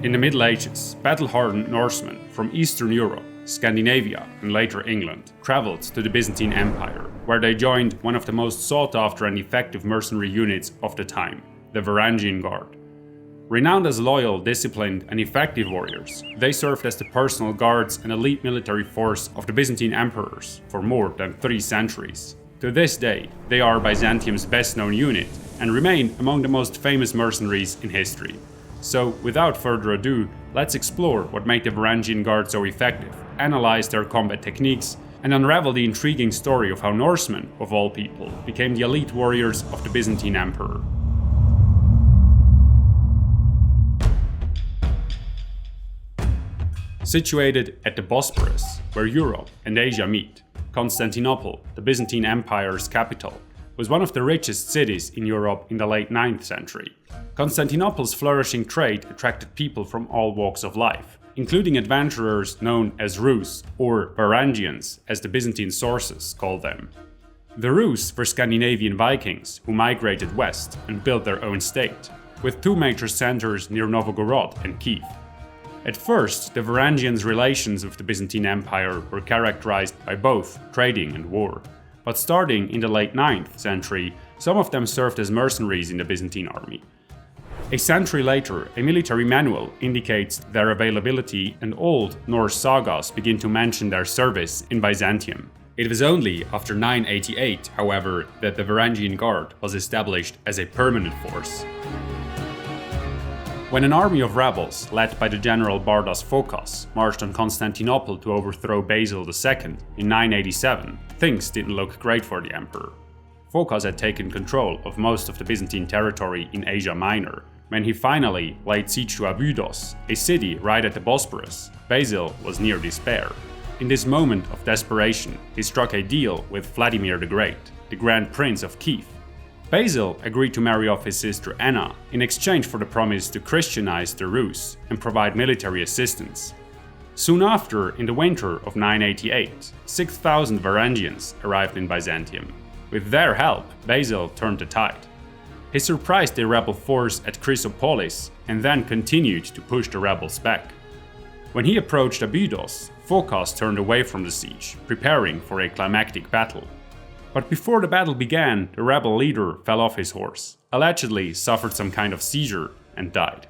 In the Middle Ages, battle-hardened Norsemen from Eastern Europe, Scandinavia and later England travelled to the Byzantine Empire, where they joined one of the most sought-after and effective mercenary units of the time, the Varangian Guard. Renowned as loyal, disciplined and effective warriors, they served as the personal guards and elite military force of the Byzantine emperors for more than 3 centuries. To this day, they are Byzantium's best-known unit and remain among the most famous mercenaries in history. So, without further ado, let's explore what made the Varangian Guard so effective, analyze their combat techniques, and unravel the intriguing story of how Norsemen, of all people, became the elite warriors of the Byzantine Emperor. Situated at the Bosporus, where Europe and Asia meet, Constantinople, the Byzantine Empire's capital, was one of the richest cities in Europe in the late 9th century. Constantinople's flourishing trade attracted people from all walks of life, including adventurers known as Rus, or Varangians, as the Byzantine sources call them. The Rus were Scandinavian Vikings who migrated west and built their own state, with 2 major centers near Novgorod and Kiev. At first, the Varangians' relations with the Byzantine Empire were characterized by both trading and war, but starting in the late 9th century, some of them served as mercenaries in the Byzantine army. A century later, a military manual indicates their availability, and old Norse sagas begin to mention their service in Byzantium. It was only after 988, however, that the Varangian Guard was established as a permanent force. When an army of rebels, led by the general Bardas Phokas, marched on Constantinople to overthrow Basil II in 987, things didn't look great for the emperor. Phokas had taken control of most of the Byzantine territory in Asia Minor. When he finally laid siege to Abydos, a city right at the Bosporus, Basil was near despair. In this moment of desperation, he struck a deal with Vladimir the Great, the Grand Prince of Kiev. Basil agreed to marry off his sister Anna in exchange for the promise to Christianize the Rus and provide military assistance. Soon after, in the winter of 988, 6,000 Varangians arrived in Byzantium. With their help, Basil turned the tide. He surprised a rebel force at Chrysopolis and then continued to push the rebels back. When he approached Abydos, Phokas turned away from the siege, preparing for a climactic battle. But before the battle began, the rebel leader fell off his horse, allegedly suffered some kind of seizure, and died.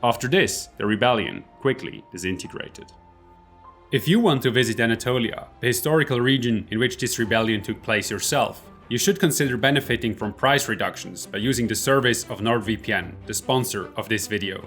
After this, the rebellion quickly disintegrated. If you want to visit Anatolia, the historical region in which this rebellion took place yourself, you should consider benefiting from price reductions by using the service of NordVPN, the sponsor of this video.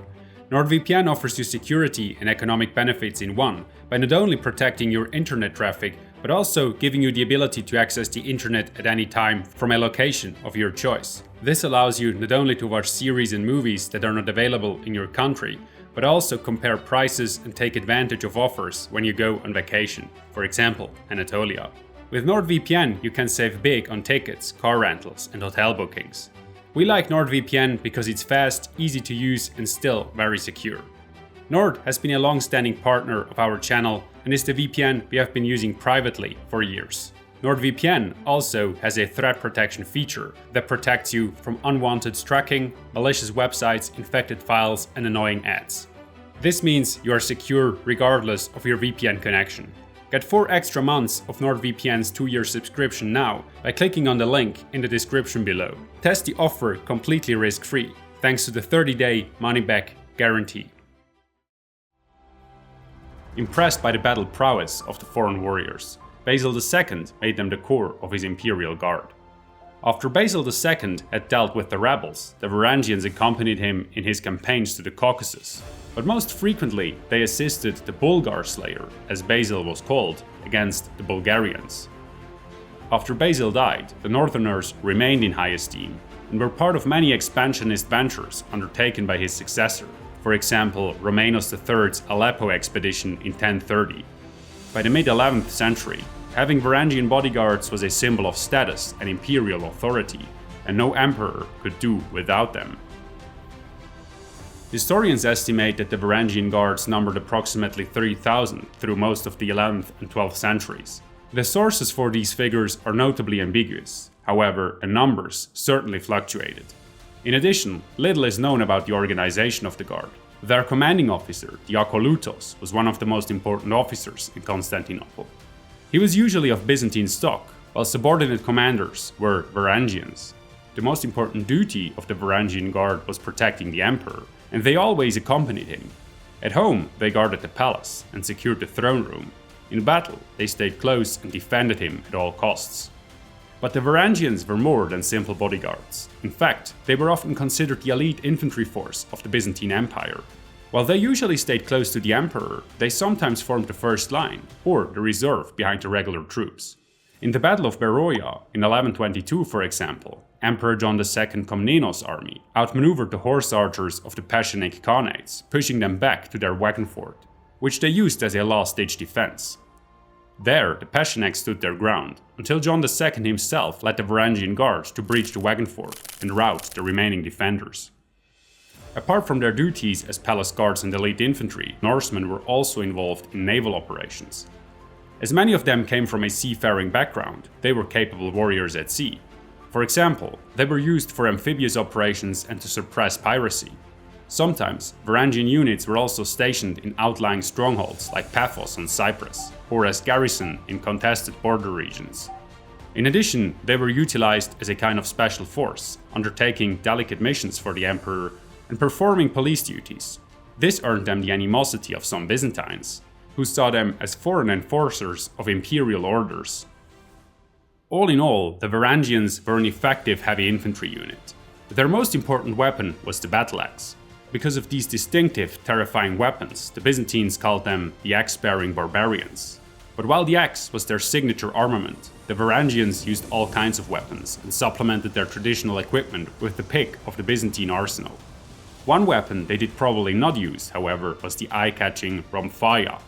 NordVPN offers you security and economic benefits in one by not only protecting your internet traffic, but also giving you the ability to access the internet at any time from a location of your choice. This allows you not only to watch series and movies that are not available in your country, but also compare prices and take advantage of offers when you go on vacation, for example, Anatolia. With NordVPN, you can save big on tickets, car rentals, and hotel bookings. We like NordVPN because it's fast, easy to use, and still very secure. Nord has been a long-standing partner of our channel and is the VPN we have been using privately for years. NordVPN also has a threat protection feature that protects you from unwanted tracking, malicious websites, infected files, and annoying ads. This means you are secure regardless of your VPN connection. Get 4 extra months of NordVPN's 2-year subscription now by clicking on the link in the description below. Test the offer completely risk-free, thanks to the 30-day money-back guarantee. Impressed by the battle prowess of the foreign warriors, Basil II made them the core of his imperial guard. After Basil II had dealt with the rebels, the Varangians accompanied him in his campaigns to the Caucasus, but most frequently they assisted the Bulgar Slayer, as Basil was called, against the Bulgarians. After Basil died, the Northerners remained in high esteem and were part of many expansionist ventures undertaken by his successor, for example Romanos III's Aleppo expedition in 1030. By the mid-11th century, having Varangian bodyguards was a symbol of status and imperial authority, and no emperor could do without them. Historians estimate that the Varangian Guards numbered approximately 3,000 through most of the 11th and 12th centuries. The sources for these figures are notably ambiguous, however, the numbers certainly fluctuated. In addition, little is known about the organization of the Guard. Their commanding officer, the Akolutos, was one of the most important officers in Constantinople. He was usually of Byzantine stock, while subordinate commanders were Varangians. The most important duty of the Varangian Guard was protecting the emperor, and they always accompanied him. At home, they guarded the palace and secured the throne room. In battle, they stayed close and defended him at all costs. But the Varangians were more than simple bodyguards. In fact, they were often considered the elite infantry force of the Byzantine Empire. While they usually stayed close to the emperor, they sometimes formed the first line, or the reserve behind the regular troops. In the Battle of Beroia, in 1122 for example, Emperor John II Komnenos' army outmaneuvered the horse archers of the Pecheneг Khanates, pushing them back to their wagon fort, which they used as a last-ditch defense. There, the Pechenegs stood their ground, until John II himself led the Varangian Guard to breach the wagon fort and rout the remaining defenders. Apart from their duties as palace guards and elite infantry, Norsemen were also involved in naval operations. As many of them came from a seafaring background, they were capable warriors at sea. For example, they were used for amphibious operations and to suppress piracy. Sometimes, Varangian units were also stationed in outlying strongholds like Paphos on Cyprus, or as garrison in contested border regions. In addition, they were utilized as a kind of special force, undertaking delicate missions for the emperor and performing police duties. This earned them the animosity of some Byzantines, who saw them as foreign enforcers of imperial orders. All in all, the Varangians were an effective heavy infantry unit. Their most important weapon was the battle axe. Because of these distinctive, terrifying weapons, the Byzantines called them the axe-bearing barbarians. But while the axe was their signature armament, the Varangians used all kinds of weapons and supplemented their traditional equipment with the pick of the Byzantine arsenal. One weapon they did probably not use, however, was the eye-catching rhomphaia,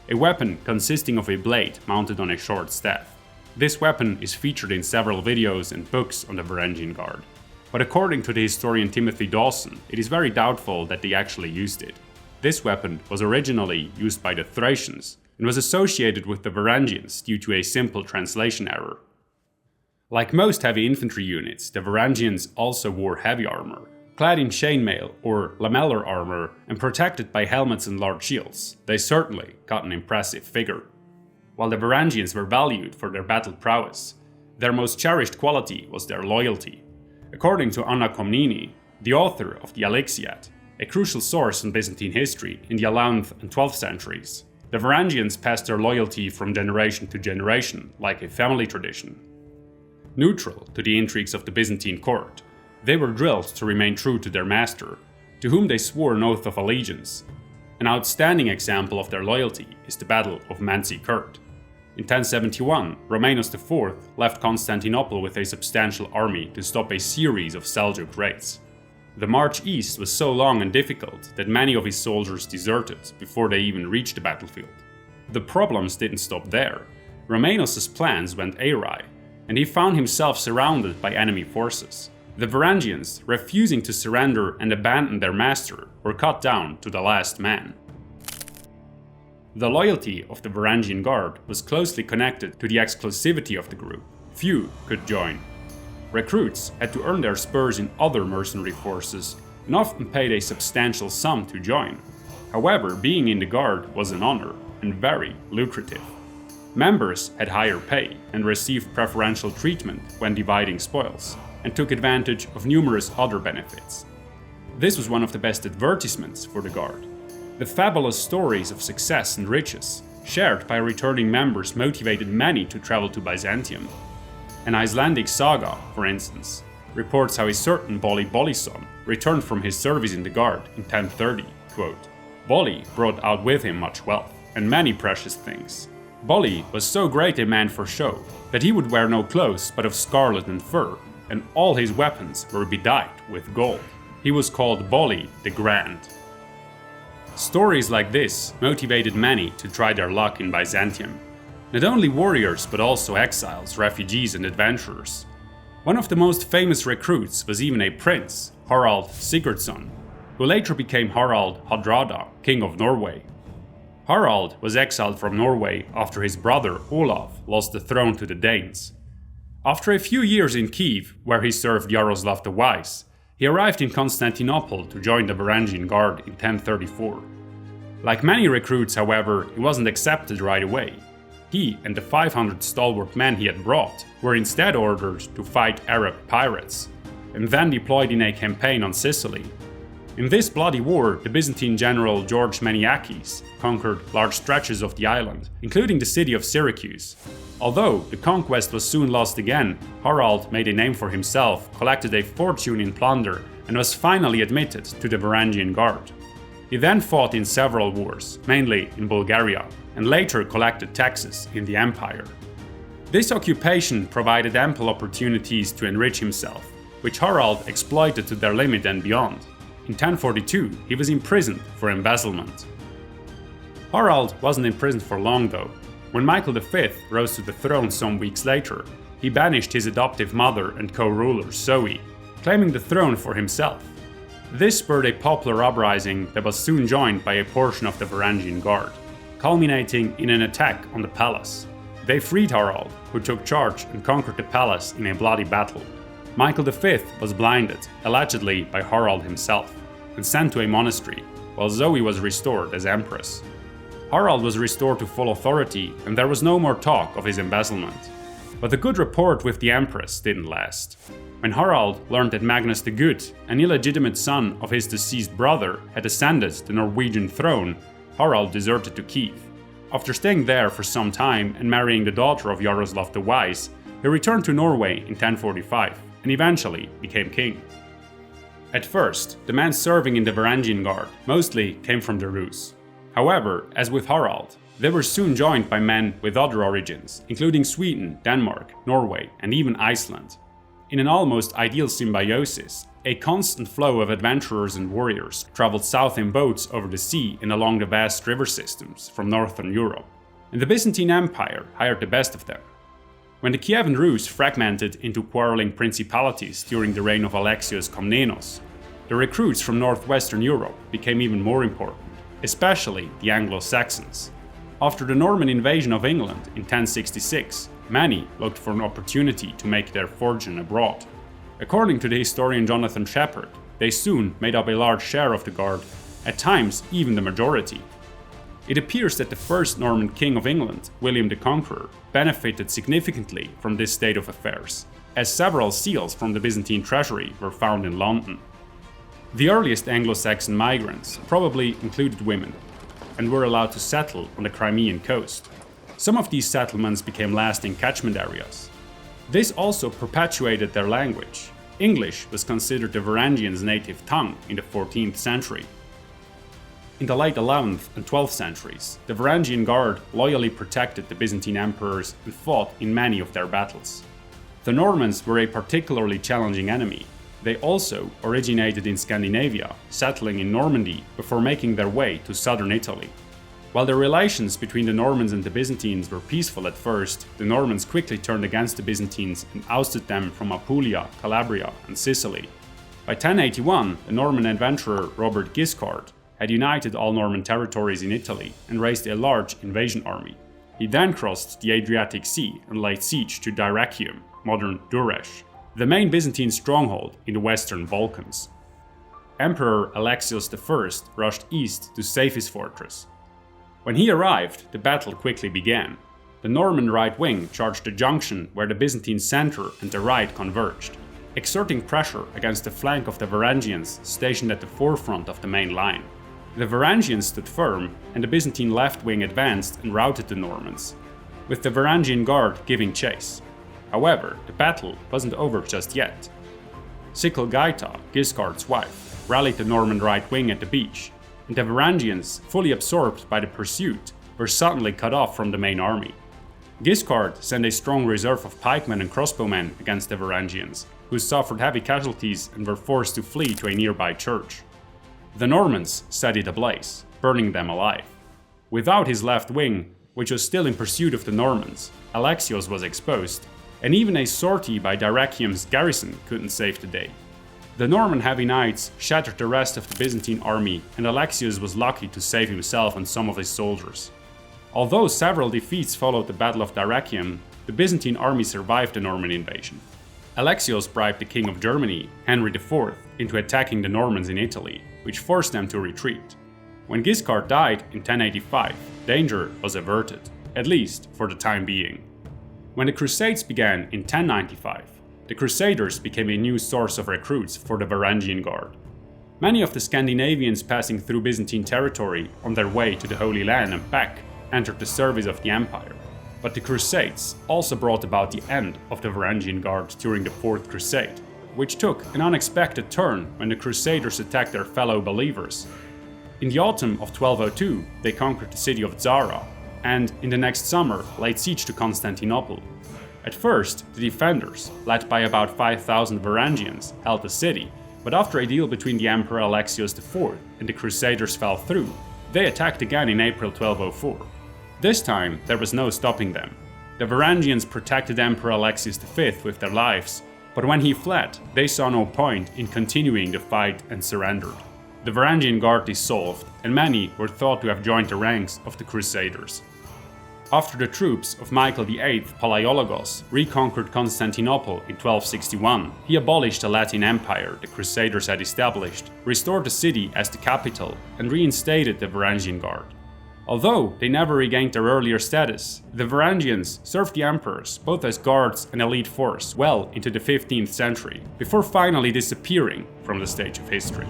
a weapon consisting of a blade mounted on a short staff. This weapon is featured in several videos and books on the Varangian Guard. But according to the historian Timothy Dawson, it is very doubtful that they actually used it. This weapon was originally used by the Thracians and was associated with the Varangians due to a simple translation error. Like most heavy infantry units, the Varangians also wore heavy armor, clad in chainmail or lamellar armor and protected by helmets and large shields. They certainly got an impressive figure. While the Varangians were valued for their battle prowess, their most cherished quality was their loyalty. According to Anna Komnene, the author of the Alexiad, a crucial source in Byzantine history in the 11th and 12th centuries, the Varangians passed their loyalty from generation to generation like a family tradition. Neutral to the intrigues of the Byzantine court, they were drilled to remain true to their master, to whom they swore an oath of allegiance. An outstanding example of their loyalty is the Battle of Manzikert. In 1071, Romanos IV left Constantinople with a substantial army to stop a series of Seljuk raids. The march east was so long and difficult that many of his soldiers deserted before they even reached the battlefield. The problems didn't stop there. Romanos' plans went awry, and he found himself surrounded by enemy forces. The Varangians, refusing to surrender and abandon their master, were cut down to the last man. The loyalty of the Varangian Guard was closely connected to the exclusivity of the group. Few could join. Recruits had to earn their spurs in other mercenary forces and often paid a substantial sum to join. However, being in the Guard was an honor and very lucrative. Members had higher pay and received preferential treatment when dividing spoils, and took advantage of numerous other benefits. This was one of the best advertisements for the Guard. The fabulous stories of success and riches shared by returning members motivated many to travel to Byzantium. An Icelandic saga, for instance, reports how a certain Bolli Bollison returned from his service in the Guard in 1030. Quote, Bolli brought out with him much wealth and many precious things. Bolli was so great a man for show that he would wear no clothes but of scarlet and fur, and all his weapons were bedight with gold. He was called Bolli the Grand. Stories like this motivated many to try their luck in Byzantium. Not only warriors, but also exiles, refugees, and adventurers. One of the most famous recruits was even a prince, Harald Sigurdsson, who later became Harald Hardrada, king of Norway. Harald was exiled from Norway after his brother Olaf lost the throne to the Danes. After a few years in Kiev, where he served Yaroslav the Wise, He arrived in Constantinople to join the Varangian Guard in 1034. Like many recruits, however, he wasn't accepted right away. He and the 500 stalwart men he had brought were instead ordered to fight Arab pirates, and then deployed in a campaign on Sicily. In this bloody war, the Byzantine general George Maniakes conquered large stretches of the island, including the city of Syracuse. Although the conquest was soon lost again, Harald made a name for himself, collected a fortune in plunder, and was finally admitted to the Varangian Guard. He then fought in several wars, mainly in Bulgaria, and later collected taxes in the empire. This occupation provided ample opportunities to enrich himself, which Harald exploited to their limit and beyond. In 1042, he was imprisoned for embezzlement. Harald wasn't imprisoned for long though. When Michael V rose to the throne some weeks later, he banished his adoptive mother and co-ruler Zoe, claiming the throne for himself. This spurred a popular uprising that was soon joined by a portion of the Varangian Guard, culminating in an attack on the palace. They freed Harald, who took charge and conquered the palace in a bloody battle. Michael V was blinded, allegedly by Harald himself, and sent to a monastery, while Zoe was restored as empress. Harald was restored to full authority, and there was no more talk of his embezzlement. But the good rapport with the empress didn't last. When Harald learned that Magnus the Good, an illegitimate son of his deceased brother, had ascended the Norwegian throne, Harald deserted to Kiev. After staying there for some time and marrying the daughter of Yaroslav the Wise, he returned to Norway in 1045 and eventually became king. At first, the men serving in the Varangian Guard mostly came from the Rus. However, as with Harald, they were soon joined by men with other origins, including Sweden, Denmark, Norway, and even Iceland. In an almost ideal symbiosis, a constant flow of adventurers and warriors traveled south in boats over the sea and along the vast river systems from northern Europe, and the Byzantine Empire hired the best of them. When the Kievan Rus fragmented into quarreling principalities during the reign of Alexios Komnenos, the recruits from northwestern Europe became even more important, especially the Anglo-Saxons. After the Norman invasion of England in 1066, many looked for an opportunity to make their fortune abroad. According to the historian Jonathan Shepherd, they soon made up a large share of the Guard, at times even the majority. It appears that the first Norman king of England, William the Conqueror, benefited significantly from this state of affairs, as several seals from the Byzantine treasury were found in London. The earliest Anglo-Saxon migrants probably included women, and were allowed to settle on the Crimean coast. Some of these settlements became lasting catchment areas. This also perpetuated their language. English was considered the Varangians' native tongue in the 14th century. In the late 11th and 12th centuries, the Varangian Guard loyally protected the Byzantine emperors and fought in many of their battles. The Normans were a particularly challenging enemy. They also originated in Scandinavia, settling in Normandy before making their way to southern Italy. While the relations between the Normans and the Byzantines were peaceful at first, the Normans quickly turned against the Byzantines and ousted them from Apulia, Calabria, and Sicily. By 1081, the Norman adventurer Robert Guiscard had united all Norman territories in Italy and raised a large invasion army. He then crossed the Adriatic Sea and laid siege to Dyrrhachium, modern Durrës, the main Byzantine stronghold in the Western Balkans. Emperor Alexios I rushed east to save his fortress. When he arrived, the battle quickly began. The Norman right wing charged the junction where the Byzantine center and the right converged, exerting pressure against the flank of the Varangians stationed at the forefront of the main line. The Varangians stood firm, and the Byzantine left wing advanced and routed the Normans, with the Varangian Guard giving chase. However, the battle wasn't over just yet. Sicilgaita, Guiscard's wife, rallied the Norman right wing at the beach, and the Varangians, fully absorbed by the pursuit, were suddenly cut off from the main army. Guiscard sent a strong reserve of pikemen and crossbowmen against the Varangians, who suffered heavy casualties and were forced to flee to a nearby church. The Normans set it ablaze, burning them alive. Without his left wing, which was still in pursuit of the Normans, Alexios was exposed, and even a sortie by Dyrrhachium's garrison couldn't save the day. The Norman heavy knights shattered the rest of the Byzantine army, and Alexios was lucky to save himself and some of his soldiers. Although several defeats followed the Battle of Dyrrhachium, the Byzantine army survived the Norman invasion. Alexios bribed the King of Germany, Henry IV, into attacking the Normans in Italy, which forced them to retreat. When Guiscard died in 1085, danger was averted, at least for the time being. When the Crusades began in 1095, the Crusaders became a new source of recruits for the Varangian Guard. Many of the Scandinavians passing through Byzantine territory on their way to the Holy Land and back entered the service of the Empire. But the Crusades also brought about the end of the Varangian Guard during the Fourth Crusade, which took an unexpected turn when the Crusaders attacked their fellow believers. In the autumn of 1202, they conquered the city of Zara, and in the next summer laid siege to Constantinople. At first, the defenders, led by about 5,000 Varangians, held the city, but after a deal between the Emperor Alexios IV and the Crusaders fell through, they attacked again in April 1204. This time, there was no stopping them. The Varangians protected Emperor Alexios V with their lives, but when he fled, they saw no point in continuing the fight and surrendered. The Varangian Guard dissolved, and many were thought to have joined the ranks of the Crusaders. After the troops of Michael VIII Palaiologos reconquered Constantinople in 1261, he abolished the Latin Empire the Crusaders had established, restored the city as the capital, and reinstated the Varangian Guard. Although they never regained their earlier status, the Varangians served the emperors both as guards and elite force well into the 15th century, before finally disappearing from the stage of history.